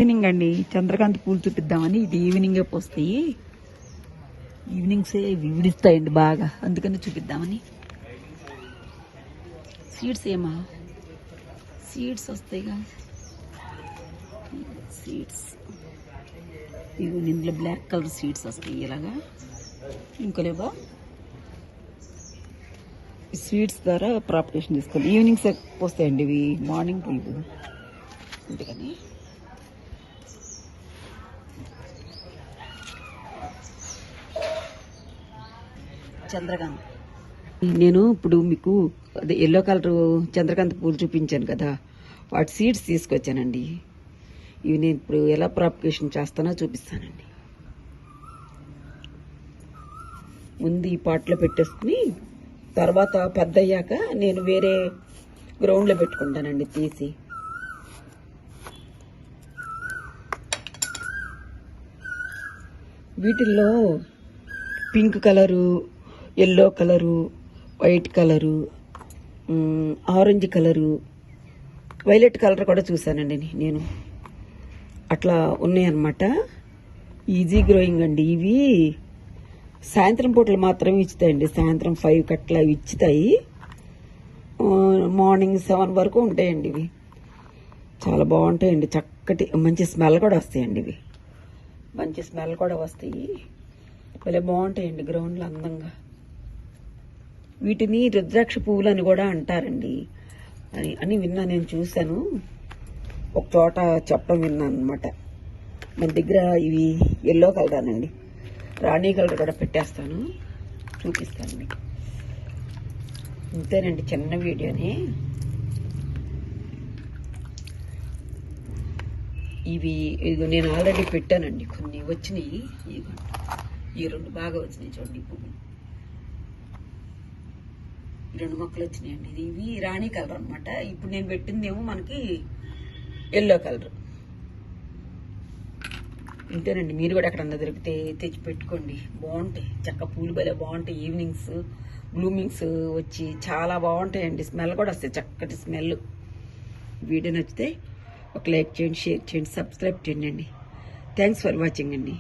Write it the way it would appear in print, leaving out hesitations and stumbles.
Evening అండి చంద్రకాంత్ పూలు చూపిద్దామని. ఇది ఈవినింగే పోస్తాయి, ఈవినింగ్సే విడిస్తాయండి బాగా, అందుకని చూపిద్దామని. సీడ్స్ ఏమా సీడ్స్ వస్తాయిగా, సీడ్స్ ఇవి ఇందులో బ్లాక్ కలర్ సీడ్స్ వస్తాయి ఇలాగా. ఇంకోలేబా సీడ్స్ ద్వారా ప్రాపగేషన్ తీసుకోవాలి. ఈవినింగ్స్ పోస్తాయండి ఇవి, మార్నింగ్ పులుపు అందుకని. చంద్రకాంత్ నేను ఇప్పుడు మీకు అదే ఎల్లో కలర్ చంద్రకాంత్ పూలు చూపించాను కదా, వాటి సీడ్స్ తీసుకొచ్చానండి. ఇవి నేను ఇప్పుడు ఎలా ప్రాపగేషన్ చేస్తానో చూపిస్తానండి. ముందు ఈ పాట్లో పెట్టేసుకుని తర్వాత పెద్ద అయ్యాక నేను వేరే గ్రౌండ్లో పెట్టుకుంటానండి తీసి. వీటిల్లో pink colour, yellow colour, white colour, orange colour, violet colour కూడా చూశానండి నేను. అట్లా ఉన్నాయన్నమాట. ఈజీ గ్రోయింగ్ అండి. ఇవి సాయంత్రం పూటలు మాత్రమే ఇచ్చుతాయండి. సాయంత్రం 5 అట్లా ఇచ్చుతాయి. మార్నింగ్ 7 వరకు ఉంటాయండి. ఇవి చాలా బాగుంటాయండి. చక్కటి మంచి స్మెల్ కూడా వస్తాయండి. ఇవి మంచి స్మెల్ కూడా వస్తాయి. భలే బాగుంటాయండి గ్రౌండ్లో అందంగా. వీటిని రుద్రాక్ష పువ్వులు అని కూడా అంటారండి అని విన్నా, నేను చూశాను ఒక చోట చెప్పడం విన్నాను అనమాట. మన దగ్గర ఇవి ఎల్లో కలర్ అనండి, రాణి కలర్ కూడా పెట్టేస్తాను, చూపిస్తాను మీకు. ఇంతేనండి, చిన్న వీడియోని. ఇవి నేను ఆల్రెడీ పెట్టానండి, కొన్ని వచ్చినాయి. ఈ 2 బాగా వచ్చినాయి చూడండి పువ్వులు. ఈ 2 మొక్కలు వచ్చినాయండి. ఇవి రాణి కలర్ అనమాట. ఇప్పుడు నేను పెట్టిందేమో మనకి ఎల్లో కలర్. ఇంతేనండి, మీరు కూడా ఎక్కడన్నా దొరికితే తెచ్చి పెట్టుకోండి, బాగుంటాయి. చక్క పూలు భలే బాగుంటాయి. ఈవినింగ్స్ బ్లూమింగ్స్ వచ్చి చాలా బాగుంటాయండి. స్మెల్ కూడా వస్తాయి, చక్కటి స్మెల్. వీడియో నచ్చితే ఒక లైక్ చేయండి, షేర్ చేయండి, సబ్స్క్రైబ్ చేయండి. థ్యాంక్స్ ఫర్ వాచింగ్ అండి.